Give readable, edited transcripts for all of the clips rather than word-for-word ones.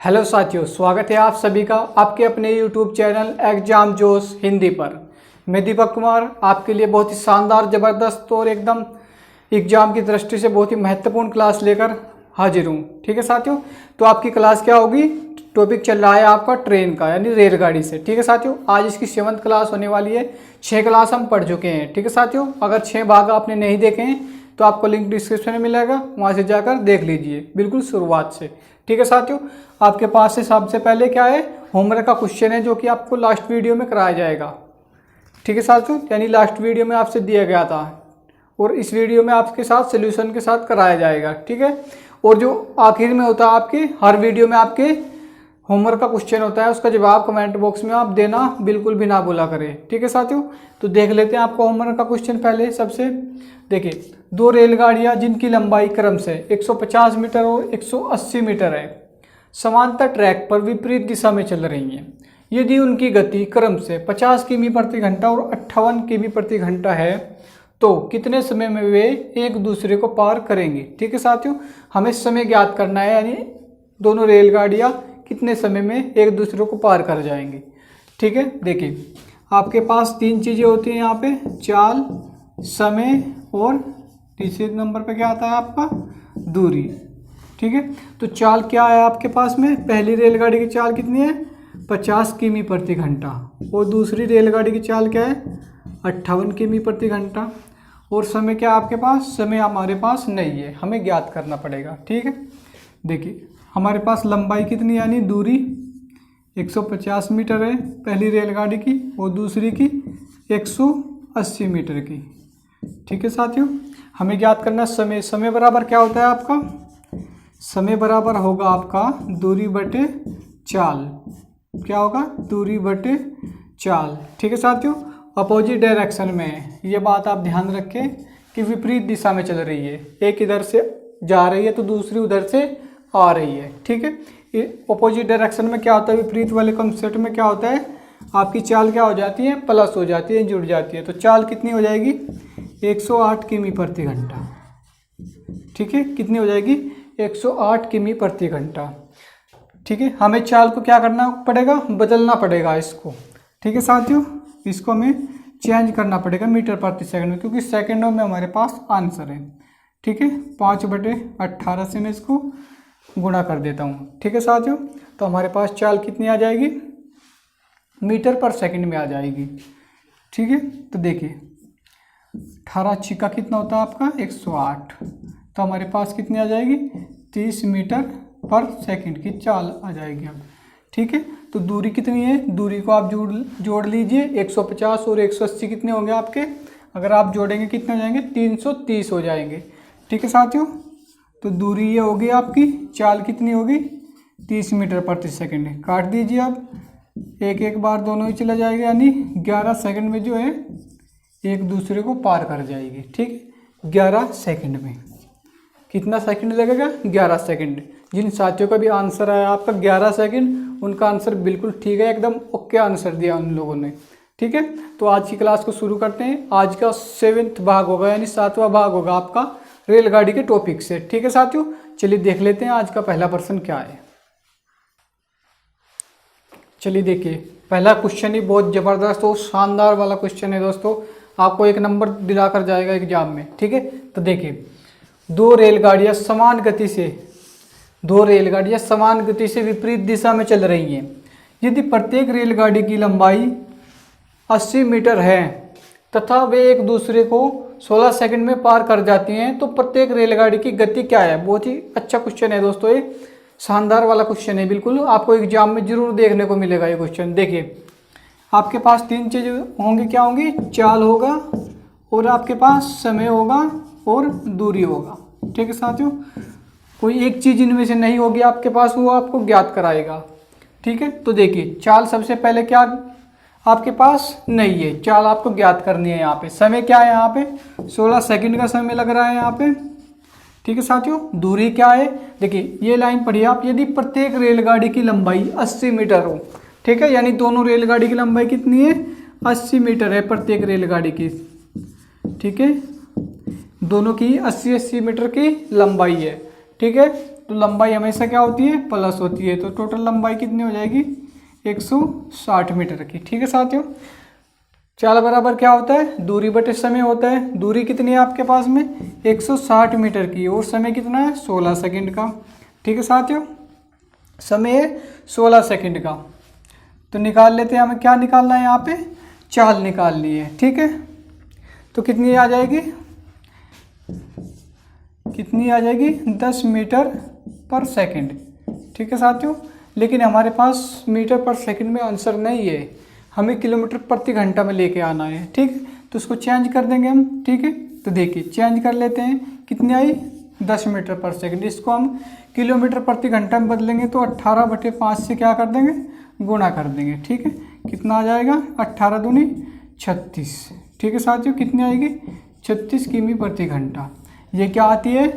Hello साथियों, स्वागत है आप सभी का आपके अपने YouTube चैनल एग्जाम जोश हिंदी पर। मैं दीपक कुमार आपके लिए बहुत ही शानदार, ज़बरदस्त और एकदम एग्जाम की दृष्टि से बहुत ही महत्वपूर्ण क्लास लेकर हाजिर हूँ। ठीक है साथियों, तो आपकी क्लास क्या होगी? टॉपिक चल रहा है आपका ट्रेन का, यानी रेलगाड़ी से। ठीक है साथियों, आज इसकी 7th क्लास होने वाली है। 6 क्लास हम पढ़ चुके हैं। ठीक है साथियों, अगर 6 भाग आपने नहीं देखे हैं तो आपको लिंक डिस्क्रिप्शन में मिलेगा, वहाँ से जाकर देख लीजिए बिल्कुल शुरुआत से। ठीक है साथियों, आपके पास से सबसे पहले क्या है, होमवर्क का क्वेश्चन है जो कि आपको लास्ट वीडियो में कराया जाएगा। ठीक है साथियों, यानी लास्ट वीडियो में आपसे दिया गया था और इस वीडियो में आपके साथ सोल्यूशन के साथ कराया जाएगा। ठीक है, और जो आखिर में होता है आपके हर वीडियो में आपके होमवर्क का क्वेश्चन होता है, उसका जवाब कमेंट बॉक्स में आप देना बिल्कुल भी ना भूला करें। ठीक है साथियों, तो देख लेते हैं आपका होमवर्क का क्वेश्चन। पहले सबसे देखिए, 2 रेलगाड़ियां जिनकी लंबाई क्रम से 150 मीटर और 180 मीटर है, समांतर ट्रैक पर विपरीत दिशा में चल रही हैं। यदि उनकी गति क्रम से 50 किमी प्रति घंटा और 58 किमी प्रति घंटा है तो कितने समय में वे एक दूसरे को पार करेंगे। ठीक है साथियों, हमें समय ज्ञात करना है, यानी दोनों रेलगाड़ियां कितने समय में एक दूसरे को पार कर जाएंगे। ठीक है, देखिए आपके पास 3 चीज़ें होती हैं यहाँ पे, चाल, समय और तीसरे नंबर पे क्या आता है आपका, दूरी। ठीक है, तो चाल क्या है आपके पास में, पहली रेलगाड़ी की चाल कितनी है, 50 किमी प्रति घंटा, और दूसरी रेलगाड़ी की चाल क्या है, 58 किमी प्रति घंटा। और समय क्या आपके पास, समय हमारे पास नहीं है, हमें ज्ञात करना पड़ेगा। ठीक है, देखिए हमारे पास लंबाई कितनी, यानी दूरी 150 मीटर है पहली रेलगाड़ी की और दूसरी की 180 मीटर की। ठीक है साथियों, हमें ज्ञात करना समय। समय बराबर क्या होता है आपका, समय बराबर होगा आपका दूरी बटे चाल। क्या होगा, दूरी बटे चाल। ठीक है साथियों, अपोजिट डायरेक्शन में, ये बात आप ध्यान रखें कि विपरीत दिशा में चल रही है, एक इधर से जा रही है तो दूसरी उधर से आ रही है। ठीक है, अपोजिट डायरेक्शन में क्या होता है, विपरीत वाले कॉन्सेप्ट में क्या होता है, आपकी चाल क्या हो जाती है, प्लस हो जाती है, जुड़ जाती है। तो चाल कितनी हो जाएगी, 108 किमी प्रति घंटा। ठीक है, कितनी हो जाएगी, 108 किमी प्रति घंटा। ठीक है, हमें चाल को क्या करना पड़ेगा, बदलना पड़ेगा इसको। ठीक है साथियों, इसको हमें चेंज करना पड़ेगा मीटर प्रति सेकंड में, क्योंकि सेकंडों में हमारे पास आंसर है। ठीक है, 5/18 से मैं इसको गुणा कर देता हूँ। ठीक है साथियों, तो हमारे पास चाल कितनी आ जाएगी, मीटर पर सेकंड में आ जाएगी। ठीक है, तो देखिए 18 छिक्का कितना होता है आपका, 108, तो हमारे पास कितनी आ जाएगी, 30 मीटर पर सेकंड की चाल आ जाएगी अब। ठीक है, तो दूरी कितनी है, दूरी को आप जोड़ लीजिए, 150 और 180 कितने होंगे आपके, अगर आप जोड़ेंगे कितने हो जाएंगे, 330 हो जाएंगे। ठीक है साथियों, तो दूरी ये होगी आपकी, चाल कितनी होगी, 30 मीटर प्रति सेकंड। काट दीजिए अब, एक एक बार दोनों ही चला जाएगा, यानी 11 सेकंड में जो है एक दूसरे को पार कर जाएगी। ठीक, 11 सेकंड में। कितना सेकंड लगेगा, 11 सेकंड। जिन साथियों का भी आंसर आया आपका 11 सेकंड, उनका आंसर बिल्कुल ठीक है, एकदम ओके आंसर दिया उन लोगों ने। ठीक है, तो आज की क्लास को शुरू करते हैं। आज का 7वां भाग होगा, यानी 7वां भाग होगा आपका रेलगाड़ी के टॉपिक से। ठीक है साथियों, चलिए देख लेते हैं आज का पहला प्रश्न क्या है। चलिए देखिए, पहला क्वेश्चन ही बहुत ज़बरदस्त और शानदार वाला क्वेश्चन है दोस्तों, आपको 1 नंबर दिलाकर जाएगा एग्जाम में। ठीक है, तो देखिए, दो रेलगाड़ियां समान गति से विपरीत दिशा में चल रही हैं। यदि प्रत्येक रेलगाड़ी की लंबाई 80 मीटर है तथा वे एक दूसरे को 16 सेकंड में पार कर जाती हैं, तो प्रत्येक रेलगाड़ी की गति क्या है। बहुत ही अच्छा क्वेश्चन है दोस्तों, ये शानदार वाला क्वेश्चन है, बिल्कुल आपको एग्जाम में जरूर देखने को मिलेगा ये क्वेश्चन। देखिए आपके पास 3 चीज़ें होंगी, क्या होंगी, चाल होगा और आपके पास समय होगा और दूरी होगा। ठीक है साथियों, कोई एक चीज़ इनमें से नहीं होगी आपके पास, वो आपको ज्ञात कराएगा। ठीक है, तो देखिए चाल सबसे पहले क्या आपके पास नहीं है, चाल आपको ज्ञात करनी है। यहाँ पे समय क्या है, यहाँ पे 16 सेकंड का समय लग रहा है यहाँ पे। ठीक है साथियों, दूरी क्या है, देखिए ये लाइन पढ़िए आप, यदि प्रत्येक रेलगाड़ी की लंबाई 80 मीटर हो। ठीक है, यानी दोनों रेलगाड़ी की लंबाई कितनी है, 80 मीटर है प्रत्येक रेलगाड़ी की। ठीक है, दोनों की 80-80 मीटर की लंबाई है। ठीक है, तो लंबाई हमेशा क्या होती है, प्लस होती है। तो टोटल लंबाई कितनी हो जाएगी, 160 मीटर की। ठीक है साथियों, चाल बराबर क्या होता है, दूरी बटे समय होता है। दूरी कितनी है आपके पास में, 160 मीटर की, और समय कितना है, 16 सेकंड का। ठीक है साथियों, समय है 16 सेकंड का। तो निकाल लेते हैं, हमें क्या निकालना है यहाँ पे, चाल निकालनी है। ठीक है, तो कितनी आ जाएगी, कितनी आ जाएगी, 10 मीटर पर सेकंड। ठीक है साथियों, लेकिन हमारे पास मीटर पर सेकंड में आंसर नहीं है, हमें किलोमीटर प्रति घंटा में लेके आना है। ठीक, तो उसको चेंज कर देंगे हम। ठीक है, तो देखिए चेंज कर लेते हैं, कितनी आई, 10 मीटर पर सेकंड। इसको हम किलोमीटर प्रति घंटा में बदलेंगे तो 18/5 से क्या कर देंगे, गुणा कर देंगे। ठीक है, कितना आ जाएगा, 18 दूनी 36। ठीक है साथियों, कितनी आएगी, 36 किमी प्रति घंटा। ये क्या आती है,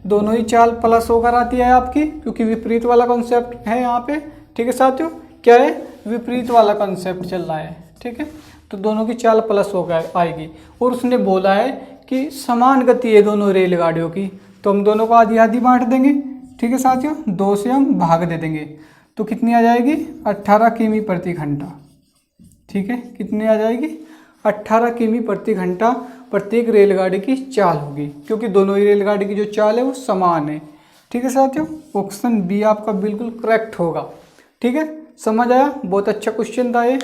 दोनों ही चाल प्लस होकर आती है आपकी, क्योंकि विपरीत वाला कॉन्सेप्ट है यहाँ पे। ठीक है साथियों, क्या है, विपरीत वाला कॉन्सेप्ट चल रहा है। ठीक है, तो दोनों की चाल प्लस होकर आएगी। और उसने बोला है कि समान गति है दोनों रेलगाड़ियों की, तो हम दोनों को आधी आधी बांट देंगे। ठीक है साथियों, 2 से हम भाग दे देंगे, तो कितनी आ जाएगी, 18 किमी प्रति घंटा। ठीक है, कितनी आ जाएगी, 18 किमी प्रति घंटा प्रत्येक रेलगाड़ी की चाल होगी, क्योंकि दोनों ही रेलगाड़ी की जो चाल है वो समान है। ठीक है साथियों, ऑप्शन बी आपका बिल्कुल करेक्ट होगा। ठीक है, समझ आया, बहुत अच्छा क्वेश्चन था ये,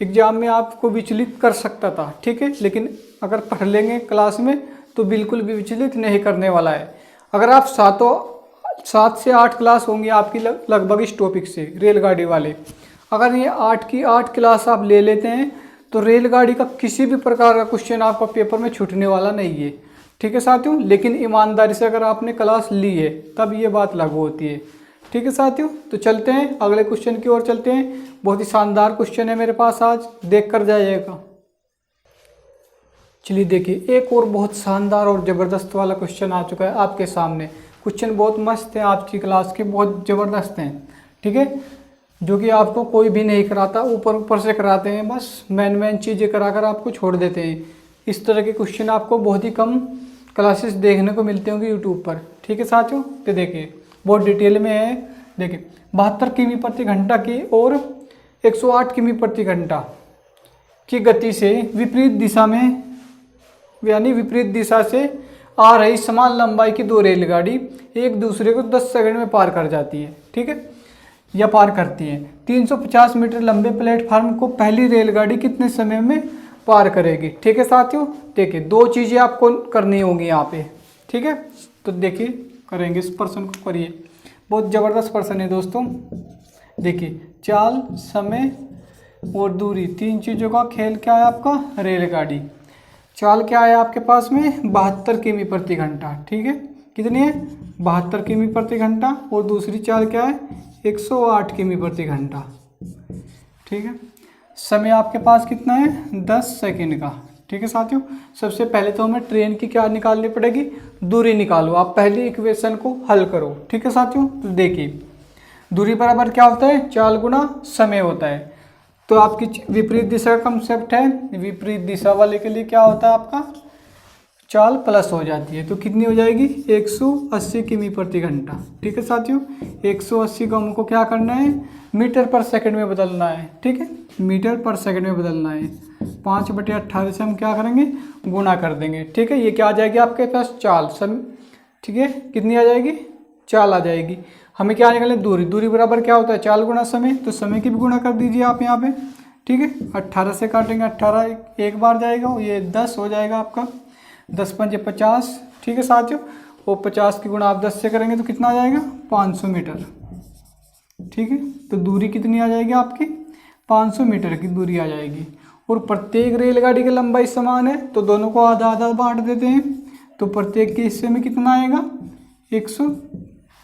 एग्जाम में आपको विचलित कर सकता था। ठीक है, लेकिन अगर पढ़ लेंगे क्लास में तो बिल्कुल भी विचलित नहीं करने वाला है। अगर आप 7 से 8 क्लास होंगी आपकी लगभग इस टॉपिक से, रेलगाड़ी वाले, अगर ये 8 की 8 क्लास आप ले लेते हैं तो रेलगाड़ी का किसी भी प्रकार का क्वेश्चन आपका पेपर में छूटने वाला नहीं है। ठीक है साथियों, लेकिन ईमानदारी से अगर आपने क्लास ली है तब ये बात लागू होती है। ठीक है साथियों, तो चलते हैं अगले क्वेश्चन की ओर चलते हैं। बहुत ही शानदार क्वेश्चन है मेरे पास आज, देख कर जाइएगा। चलिए देखिए, एक और बहुत शानदार और ज़बरदस्त वाला क्वेश्चन आ चुका है आपके सामने। क्वेश्चन बहुत मस्त है, आपकी क्लास के बहुत ज़बरदस्त हैं। ठीक है, जो कि आपको कोई भी नहीं कराता, ऊपर ऊपर से कराते हैं, बस मेन चीज़ें कराकर आपको छोड़ देते हैं। इस तरह के क्वेश्चन आपको बहुत ही कम क्लासेस देखने को मिलते होंगे यूट्यूब पर। ठीक है साथियों, तो देखिए बहुत डिटेल में है। देखिए 72 किमी प्रति घंटा की और 108 किमी प्रति घंटा की गति से विपरीत दिशा में, यानी विपरीत दिशा से आ रही समान लंबाई की 2 रेलगाड़ी एक दूसरे को 10 सेकंड में पार कर जाती है। ठीक है, या पार करती है। 350 मीटर लंबे प्लेटफार्म को पहली रेलगाड़ी कितने समय में पार करेगी। ठीक है साथियों, देखिए 2 चीज़ें आपको करनी होंगी यहाँ पे। ठीक है, तो देखिए करेंगे, इस प्रश्न को करिए, बहुत ज़बरदस्त प्रश्न है दोस्तों। देखिए चाल, समय और दूरी, 3 चीज़ों का खेल क्या है आपका, रेलगाड़ी। चाल क्या है आपके पास में, 72 किमी प्रति घंटा। ठीक है, कितनी है, 72 किमी प्रति घंटा, और दूसरी चाल क्या है, 108 किमी प्रति घंटा। ठीक है, समय आपके पास कितना है, 10 सेकंड का। ठीक है साथियों, सबसे पहले तो हमें ट्रेन की क्या निकालनी पड़ेगी, दूरी निकालो। आप पहली इक्वेशन को हल करो। ठीक है साथियों, तो देखिए दूरी बराबर क्या होता है, चाल गुना समय होता है। तो आपकी विपरीत दिशा का कंसेप्ट है, विपरीत दिशा वाले के लिए क्या होता है आपका, चाल प्लस हो जाती है। तो कितनी हो जाएगी, 180 किमी प्रति घंटा। ठीक है साथियों, 180 को हमको क्या करना है, मीटर पर सेकंड में बदलना है। ठीक है, मीटर पर सेकंड में बदलना है। 5/18 से हम क्या करेंगे, गुणा कर देंगे। ठीक है, ये क्या आ जाएगी आपके पास, चाल। ठीक है, कितनी आ जाएगी, चाल आ जाएगी। हमें क्या निकालना है, दूरी। दूरी बराबर क्या होता है, चाल गुणा समय, तो समय की भी गुणा कर दीजिए आप यहाँ पे। ठीक है, 18 से काटेंगे, 18 एक बार जाएगा, ये 10 हो जाएगा आपका, 10 पंजे 50। ठीक है साथियों, वो 50 की गुणा आप 10 से करेंगे तो कितना आ जाएगा, 500 मीटर। ठीक है, तो दूरी कितनी आ जाएगी आपकी, 500 मीटर की दूरी आ जाएगी। और प्रत्येक रेलगाड़ी की लंबाई समान है, तो दोनों को आधा आधा बांट देते हैं, तो प्रत्येक के हिस्से में कितना आएगा,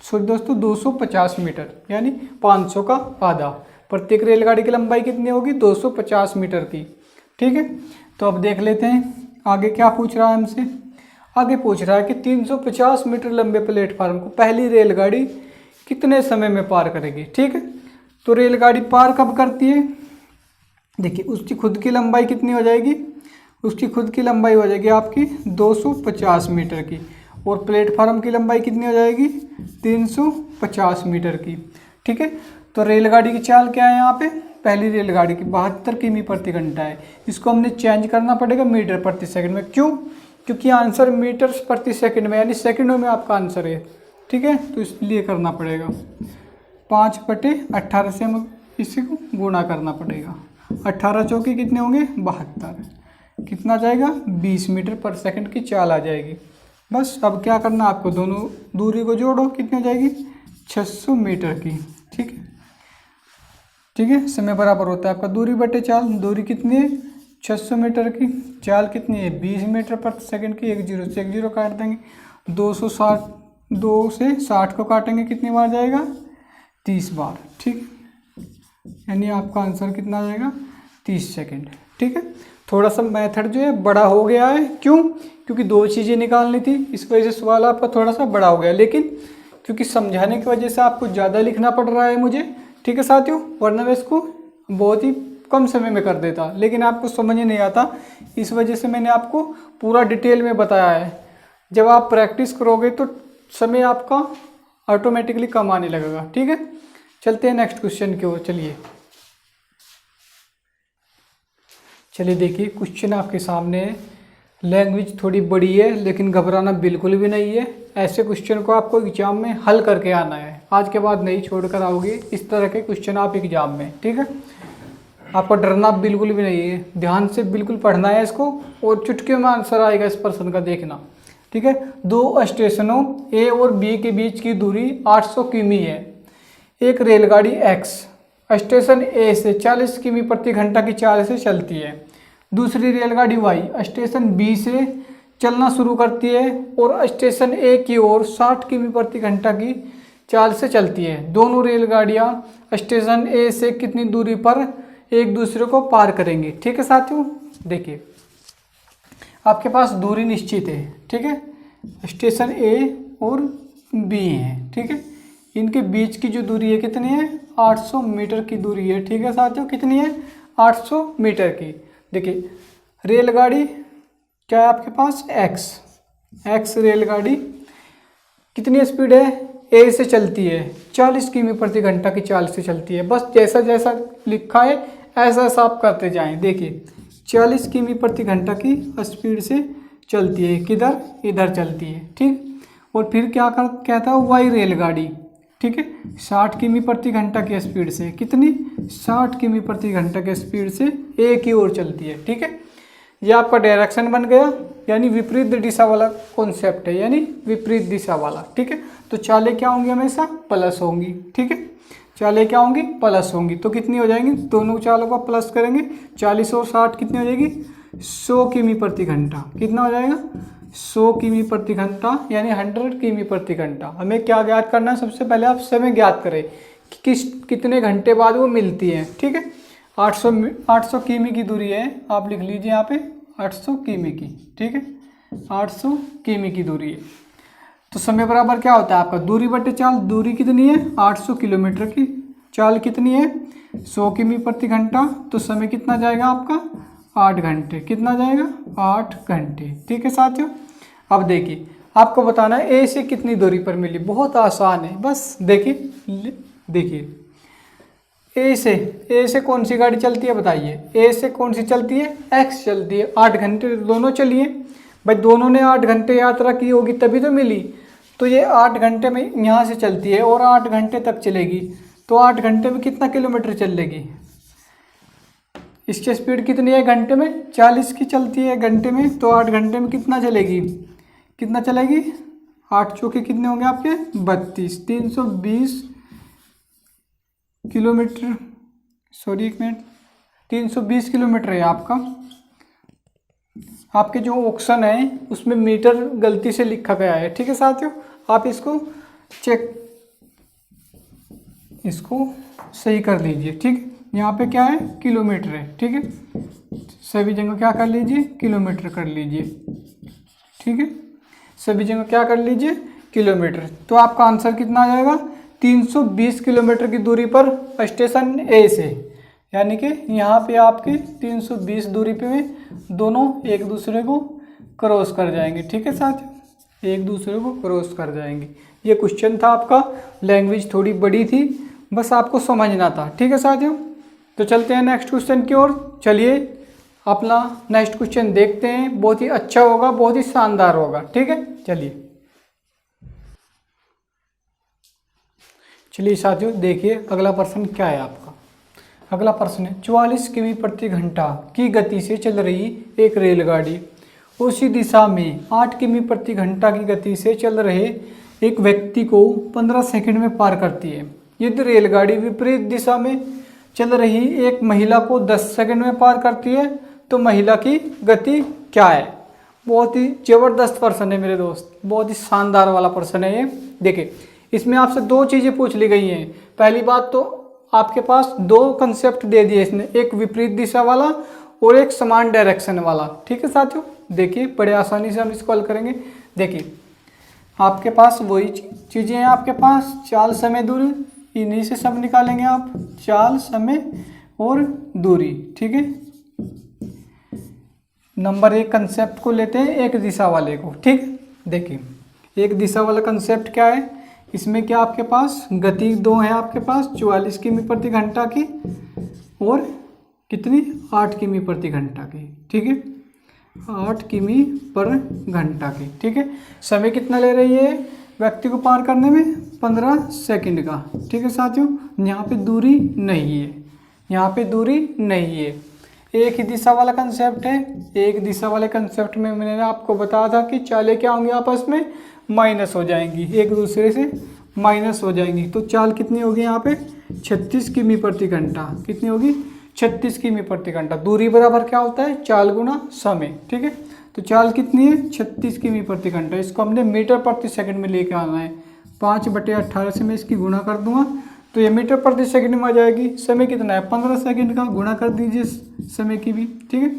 250 मीटर, यानी 500 का आधा। प्रत्येक रेलगाड़ी की लंबाई कितनी होगी, 250 मीटर की। ठीक है, तो अब देख लेते हैं आगे क्या पूछ रहा है हमसे। आगे पूछ रहा है कि 350 मीटर लंबे प्लेटफार्म को पहली रेलगाड़ी कितने समय में पार करेगी। ठीक है, तो रेलगाड़ी पार कब करती है, देखिए उसकी खुद की लंबाई कितनी हो जाएगी, उसकी खुद की लंबाई हो जाएगी आपकी 250 मीटर की, और प्लेटफार्म की लंबाई कितनी हो जाएगी 350 मीटर की। ठीक है, तो रेलगाड़ी की चाल क्या है यहाँ पे, पहली रेलगाड़ी की 72 किमी प्रति घंटा है, इसको हमने चेंज करना पड़ेगा मीटर प्रति सेकंड में। क्यों? क्योंकि आंसर मीटर प्रति सेकंड में यानी सेकंडों में आपका आंसर है। ठीक है, तो इसलिए करना पड़ेगा 5/18 से हम इसी को गुणा करना पड़ेगा। 18 चौके कितने होंगे 72, कितना जाएगा 20 मीटर पर सेकंड की चाल आ जाएगी। बस अब क्या करना आपको, दोनों दूरी को जोड़ो, कितनी हो जाएगी 600 मीटर की। ठीक है, ठीक है, समय बराबर होता है आपका दूरी बटे चाल। दूरी कितनी है 600 मीटर की, चाल कितनी है 20 मीटर प्रति सेकंड की। एक जीरो से एक जीरो काट देंगे, 260, 2 से 60 को काटेंगे, कितनी बार जाएगा 30 बार। ठीक, यानी आपका आंसर कितना आ जाएगा 30 सेकंड। ठीक है, थोड़ा सा मेथड जो है बड़ा हो गया है। क्यों? क्योंकि 2 चीज़ें निकालनी थी, इस वजह से सवाल आपका थोड़ा सा बड़ा हो गया, लेकिन क्योंकि समझाने की वजह से आपको ज़्यादा लिखना पड़ रहा है मुझे। ठीक है साथियों, वरना मैं इसको बहुत ही कम समय में कर देता, लेकिन आपको समझ नहीं आता, इस वजह से मैंने आपको पूरा डिटेल में बताया है। जब आप प्रैक्टिस करोगे तो समय आपका ऑटोमेटिकली कम आने लगेगा। ठीक है, चलते हैं नेक्स्ट क्वेश्चन की ओर। चलिए देखिए, क्वेश्चन आपके सामने है। लैंग्वेज थोड़ी बड़ी है, लेकिन घबराना बिल्कुल भी नहीं है। ऐसे क्वेश्चन को आपको एग्जाम में हल करके आना है, आज के बाद नहीं छोड़कर आओगे इस तरह के क्वेश्चन आप एग्जाम में। ठीक है, आपको डरना बिल्कुल भी नहीं है, ध्यान से बिल्कुल पढ़ना है इसको, और चुटकियों में आंसर आएगा इस प्रश्न का, देखना। ठीक है, 2 स्टेशनों ए और बी के बीच की दूरी 800 किमी है। एक रेलगाड़ी एक्स स्टेशन ए से 40 किमी प्रति घंटा की चाल से चलती है। दूसरी रेलगाड़ी वाई स्टेशन बी से चलना शुरू करती है और स्टेशन ए की ओर 60 किमी प्रति घंटा की चाल से चलती है। दोनों रेलगाड़ियां स्टेशन ए से कितनी दूरी पर एक दूसरे को पार करेंगी। ठीक है साथियों, देखिए आपके पास दूरी निश्चित है। ठीक है, स्टेशन ए और बी है। ठीक है, इनके बीच की जो दूरी है कितनी है 800 मीटर की दूरी है। ठीक है साथियों, कितनी है 800 मीटर की। देखिए रेलगाड़ी क्या है आपके पास एक्स रेलगाड़ी कितनी स्पीड है ए से चलती है 40 किमी प्रति घंटा की चाल से चलती है। बस जैसा जैसा लिखा है ऐसा ऐसा आप करते जाएं। देखिए 40 किमी प्रति घंटा की स्पीड से चलती है, किधर इधर चलती है। ठीक, और फिर क्या कहता है वाई रेलगाड़ी, ठीक है 60 किमी प्रति घंटा की स्पीड से, कितनी 60 किमी प्रति घंटा की स्पीड से ए की ओर चलती है। ठीक है, ये आपका डायरेक्शन बन गया, यानी विपरीत दिशा वाला कॉन्सेप्ट है, यानी विपरीत दिशा वाला। ठीक है, तो चालें क्या होंगी हमेशा प्लस होंगी। ठीक है, चालें क्या होंगी प्लस होंगी, तो कितनी हो जाएंगी, दोनों चालों का प्लस करेंगे 40 और 60 कितनी हो जाएगी 100 किमी प्रति घंटा। कितना हो जाएगा 100 किमी प्रति घंटा, यानी 100 किमी प्रति घंटा। हमें क्या ज्ञात करना है, सबसे पहले आप समय ज्ञात करें कि कितने घंटे बाद वो मिलती है। ठीक है, 800 किमी की दूरी है, आप लिख लीजिए यहाँ पे 800 किमी की। ठीक है, 800 किमी की दूरी है, तो समय बराबर क्या होता है आपका दूरी बटे चाल। दूरी कितनी है 800 किलोमीटर की, चाल कितनी है 100 किमी प्रति घंटा, तो समय कितना जाएगा आपका 8 घंटे। कितना जाएगा 8 घंटे। ठीक है साथियों, अब देखिए आपको बताना है ए से कितनी दूरी पर मिली। बहुत आसान है, बस देखिए ए से कौन सी गाड़ी चलती है बताइए, ए से कौन सी चलती है एक्स चलती है। 8 घंटे दोनों चलिए भाई, दोनों ने 8 घंटे यात्रा की होगी तभी तो मिली। तो ये 8 घंटे में यहाँ से चलती है और 8 घंटे तक चलेगी, तो 8 घंटे में कितना किलोमीटर चलेगी, इसकी स्पीड कितनी है घंटे में 40 की चलती है घंटे में, तो 8 घंटे में कितना चलेगी 8 चौके कितने होंगे आपके 32, 320 किलोमीटर, सॉरी एक मिनट, 320 किलोमीटर है आपका। आपके जो ऑप्शन है उसमें मीटर गलती से लिखा गया है। ठीक है साथियों, आप इसको सही कर लीजिए। ठीक, यहाँ पे क्या है किलोमीटर है। ठीक है, सभी जगह क्या कर लीजिए किलोमीटर कर लीजिए। ठीक है, सभी जगह क्या कर लीजिए किलोमीटर, तो आपका आंसर कितना आ जाएगा 320 किलोमीटर की दूरी पर स्टेशन ए से, यानी कि यहाँ पे आपके 320 दूरी पे में दोनों एक दूसरे को क्रॉस कर जाएंगे। ठीक है साथियों, एक दूसरे को क्रॉस कर जाएंगे। ये क्वेश्चन था आपका, लैंग्वेज थोड़ी बड़ी थी, बस आपको समझना था। ठीक है साथियों, तो चलते हैं नेक्स्ट क्वेश्चन की ओर। चलिए अपना नेक्स्ट क्वेश्चन देखते हैं, बहुत ही अच्छा होगा, बहुत ही शानदार होगा। ठीक है, चलिए साथियों देखिए अगला प्रश्न क्या है आपका। अगला प्रश्न है, 44 किमी प्रति घंटा की गति से चल रही एक रेलगाड़ी उसी दिशा में 8 किमी प्रति घंटा की गति से चल रहे एक व्यक्ति को 15 सेकंड में पार करती है। यदि रेलगाड़ी विपरीत दिशा में चल रही एक महिला को 10 सेकंड में पार करती है तो महिला की गति क्या है। बहुत ही जबरदस्त प्रश्न है मेरे दोस्त, बहुत ही शानदार वाला प्रश्न है ये। देखिए इसमें आपसे दो चीज़ें पूछ ली गई हैं। पहली बात तो आपके पास दो कंसेप्ट दे दिए इसने, एक विपरीत दिशा वाला और एक समान डायरेक्शन वाला। ठीक है साथियों, देखिए बड़े आसानी से हम इसको हल करेंगे। देखिए आपके पास वही चीज़ें हैं, आपके पास चाल, समय, दूरी, इन्हीं से सब निकालेंगे आप, चाल, समय और दूरी। ठीक है, नंबर एक कंसेप्ट को लेते हैं, एक दिशा वाले को। ठीक, देखिए एक दिशा वाला कंसेप्ट क्या है, इसमें क्या आपके पास गति दो है, आपके पास 44 किमी प्रति घंटा की और कितनी 8 किमी प्रति घंटा की। ठीक है, 8 किमी पर घंटा की। ठीक है, समय कितना ले रही है व्यक्ति को पार करने में, 15 सेकंड का। ठीक है साथियों, यहाँ पे दूरी नहीं है, यहाँ पे दूरी नहीं है। एक ही दिशा वाला कंसेप्ट है, एक दिशा वाले कंसेप्ट में मैंने आपको बताया था कि चालें क्या होंगी आपस में माइनस हो जाएंगी, एक दूसरे से माइनस हो जाएंगी। तो चाल कितनी होगी यहाँ पे 36 किमी प्रति घंटा, कितनी होगी 36 किमी प्रति घंटा। दूरी बराबर क्या होता है, चाल गुना समय। ठीक है, तो चाल कितनी है 36 किमी प्रति घंटा, इसको हमने मीटर प्रति सेकंड में लेके आना है। 5/18 से मैं इसकी गुणा कर दूंगा तो ये मीटर प्रति सेकंड में आ जाएगी। समय कितना है 15 सेकंड का, गुणा कर दीजिए समय की भी। ठीक है,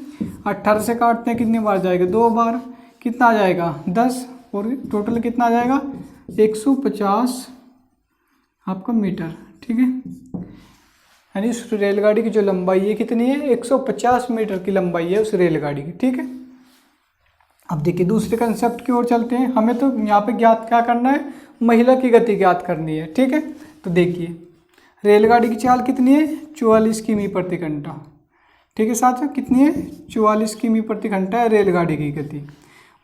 18 से काटते हैं कितनी बार जाएगा, 2 बार, कितना आ जाएगा 10, और टोटल कितना आ जाएगा 150 आपका मीटर। ठीक है, यानी उस रेलगाड़ी की जो लंबाई है कितनी है 150 मीटर की लंबाई है उस रेलगाड़ी की। ठीक है, अब देखिए दूसरे कंसेप्ट की ओर चलते हैं। हमें तो यहाँ पे ज्ञात क्या करना है, महिला की गति ज्ञात करनी है। ठीक है, तो देखिए रेलगाड़ी की चाल कितनी है 44 किमी प्रति घंटा। ठीक है साथियों, कितनी है 44 किमी प्रति घंटा है रेलगाड़ी की गति।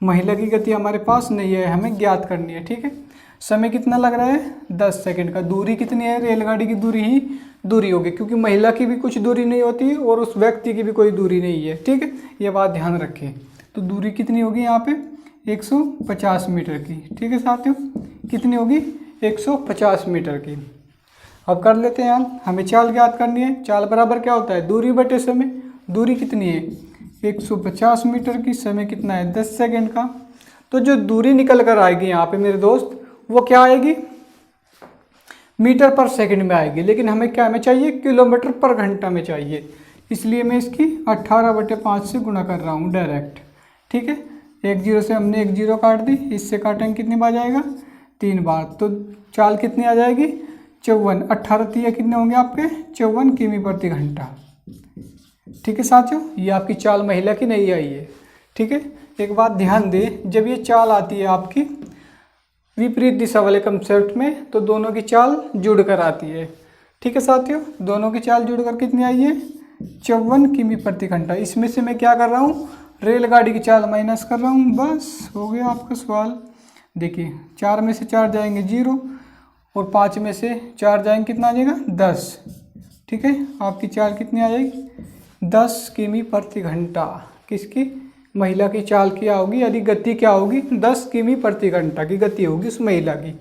महिला की गति हमारे पास नहीं है, हमें ज्ञात करनी है। ठीक है, समय कितना लग रहा है 10 सेकंड का। दूरी कितनी है, रेलगाड़ी की दूरी ही दूरी होगी, क्योंकि महिला की भी कुछ दूरी नहीं होती और उस व्यक्ति की भी कोई दूरी नहीं है। ठीक है, ये बात ध्यान रखें। तो दूरी कितनी होगी यहाँ पे 150 मीटर की। ठीक है साथियों, कितनी होगी 150 मीटर की। अब कर लेते हैं हमें चाल ज्ञात करनी है। चाल बराबर क्या होता है, दूरी बटे समय। दूरी कितनी है 150 मीटर की, समय कितना है 10 सेकंड का। तो जो दूरी निकल कर आएगी यहाँ पे मेरे दोस्त, वो क्या आएगी मीटर पर सेकंड में आएगी, लेकिन हमें क्या में चाहिए किलोमीटर पर घंटा में चाहिए, इसलिए मैं इसकी 18/5 से गुणा कर रहा हूँ डायरेक्ट। ठीक है, 1 0 से हमने 1 0 काट दी, इससे काटेंगे कितनी बार जाएगा 3 बार। तो चाल कितनी आ जाएगी 54, 18 3 कितने होंगे आपके 54 किमी प्रति घंटा। ठीक है साथियों, ये आपकी चाल महिला की नहीं आई है। ठीक है, एक बात ध्यान दें, जब ये चाल आती है आपकी विपरीत दिशा वाले कंसेप्ट में तो दोनों की चाल जुड़कर आती है। ठीक है साथियों, दोनों की चाल जुड़कर कितनी आई है 54 किमी प्रति घंटा। इसमें से मैं क्या कर रहा हूँ, रेलगाड़ी की चाल माइनस कर रहा हूँ, बस हो गया आपका सवाल। देखिए 4 में से 4 जाएंगे 0 और 5 में से 4 जाएंगे कितना आ जाएगा 10। ठीक है, आपकी चाल कितनी आ जाएगी 10 किमी प्रति घंटा। किसकी, महिला की चाल क्या होगी, यानी गति क्या होगी 10 किमी प्रति घंटा की गति होगी उस महिला की।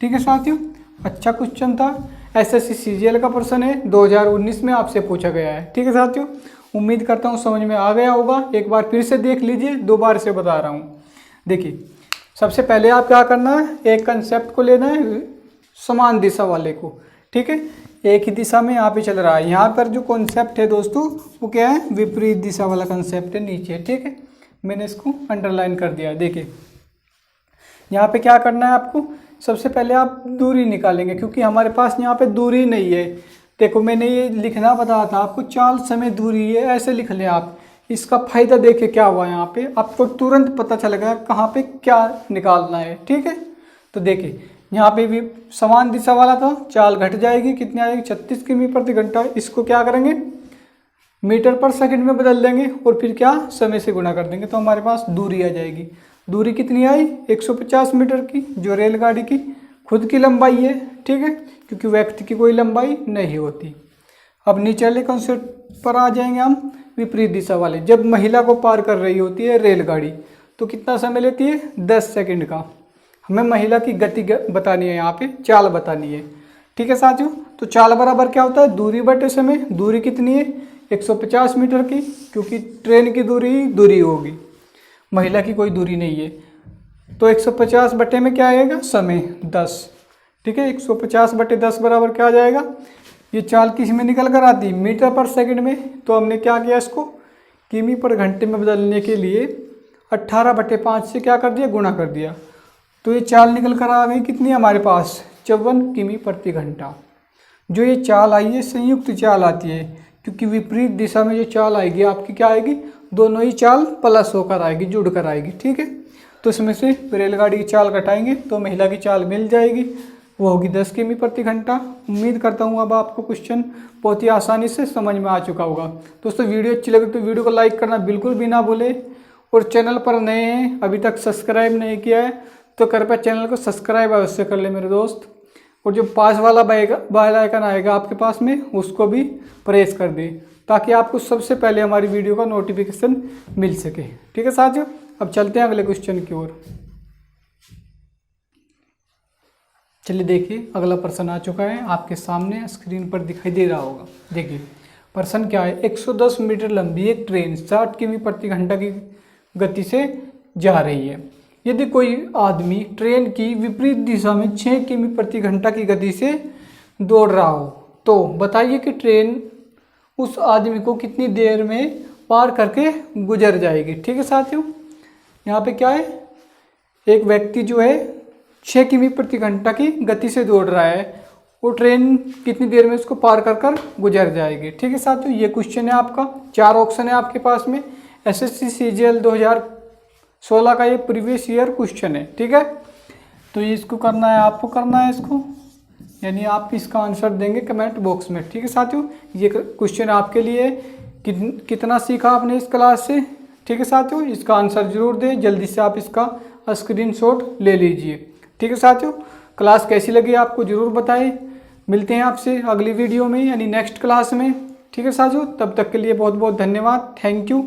ठीक है साथियों, अच्छा क्वेश्चन था, एसएससी सीजीएल का प्रश्न है, 2019 में आपसे पूछा गया है। ठीक है साथियों, उम्मीद करता हूँ समझ में आ गया होगा। एक बार फिर से देख लीजिए, दोबारा से बता रहा हूँ। देखिए सबसे पहले आप क्या करना है, एक कंसेप्ट को लेना है समान दिशा वाले को। ठीक है, एक ही दिशा में यहाँ पे चल रहा है। यहाँ पर जो कॉन्सेप्ट है दोस्तों वो क्या है, विपरीत दिशा वाला कंसेप्ट है नीचे। ठीक है, मैंने इसको अंडरलाइन कर दिया। देखिए यहाँ पे क्या करना है आपको, सबसे पहले आप दूरी निकालेंगे, क्योंकि हमारे पास यहाँ पे दूरी नहीं है। देखो मैंने ये लिखना बताया था आपको, चाल समय दूरी है, ऐसे लिख लें आप, इसका फायदा देखिए क्या हुआ यहाँ पे, आपको तुरंत पता चल गया कहाँ पे क्या निकालना है। ठीक है, तो देखिए यहाँ पे भी समान दिशा वाला था, चाल घट जाएगी, कितनी आएगी 36 किमी प्रति घंटा। इसको क्या करेंगे मीटर पर सेकंड में बदल देंगे और फिर क्या समय से गुणा कर देंगे, तो हमारे पास दूरी आ जाएगी। दूरी कितनी आई 150 मीटर की, जो रेलगाड़ी की खुद की लंबाई है। ठीक है, क्योंकि व्यक्ति की कोई लंबाई नहीं होती। अब नीचे वाले कॉन्सेप्ट पर आ जाएंगे हम, विपरीत दिशा वाले। जब महिला को पार कर रही होती है रेलगाड़ी तो कितना समय लेती है 10 सेकंड का। हमें महिला की गति बतानी है, यहाँ पे चाल बतानी है। ठीक है साथियों, तो चाल बराबर क्या होता है दूरी बटे समय। दूरी कितनी है 150 मीटर की, क्योंकि ट्रेन की दूरी होगी, महिला की कोई दूरी नहीं है। तो 150 बटे में क्या आएगा समय 10। ठीक है, 150 बटे 10 बराबर क्या आ जाएगा, ये चाल किस में निकल कर आती मीटर पर सेकंड में। तो हमने क्या किया इसको किमी पर घंटे में बदलने के लिए 18 बटे 5 से क्या कर दिया गुणा कर दिया। तो ये चाल निकल कर आ गई कितनी हमारे पास 54 किमी प्रति घंटा। जो ये चाल आई है संयुक्त चाल आती है, क्योंकि विपरीत दिशा में जो चाल आएगी आपकी क्या आएगी, दोनों ही चाल प्लस होकर आएगी, जुड़ कर आएगी। ठीक है, तो इसमें से रेलगाड़ी की चाल घटाएंगे तो महिला की चाल मिल जाएगी, वो होगी 10 किमी प्रति घंटा। उम्मीद करता हूँ अब आपको क्वेश्चन बहुत ही आसानी से समझ में आ चुका होगा। दोस्तों वीडियो अच्छी लगे तो वीडियो को लाइक करना बिल्कुल भी ना भूले, और चैनल पर नए हैं अभी तक सब्सक्राइब नहीं किया है तो कृपया चैनल को सब्सक्राइब अवश्य कर ले मेरे दोस्त। और जो पास वाला बेल आइकन आएगा आपके पास में उसको भी प्रेस कर दें, ताकि आपको सबसे पहले हमारी वीडियो का नोटिफिकेशन मिल सके। ठीक है साथियों, अब चलते हैं अगले क्वेश्चन की ओर। चलिए देखिए अगला प्रश्न आ चुका है आपके सामने, स्क्रीन पर दिखाई दे रहा होगा। देखिए प्रश्न क्या है, 110 मीटर लंबी एक ट्रेन 60 किमी प्रति घंटा की गति से जा रही है। यदि कोई आदमी ट्रेन की विपरीत दिशा में 6 किमी प्रति घंटा की गति से दौड़ रहा हो तो बताइए कि ट्रेन उस आदमी को कितनी देर में पार करके गुजर जाएगी। ठीक है साथियों, यहाँ पे क्या है, एक व्यक्ति जो है 6 किमी प्रति घंटा की गति से दौड़ रहा है, वो ट्रेन कितनी देर में उसको पार कर गुजर जाएगी। ठीक है साथियों, ये क्वेश्चन है आपका, 4 ऑप्शन है आपके पास में। एसएससी सीजीएल 2016 का ये प्रीवियस ईयर क्वेश्चन है। ठीक है, तो ये इसको करना है, आपको करना है इसको, यानी आप इसका आंसर देंगे कमेंट बॉक्स में। ठीक है साथियों, ये क्वेश्चन आपके लिए कितना सीखा आपने इस क्लास से। ठीक है साथियों, इसका आंसर जरूर दें, जल्दी से आप इसका स्क्रीनशॉट ले लीजिए। ठीक है साथियों, क्लास कैसी लगी आपको जरूर बताएं। मिलते हैं आपसे अगली वीडियो में यानी नेक्स्ट क्लास में। ठीक है साथियों, तब तक के लिए बहुत बहुत धन्यवाद। Thank you.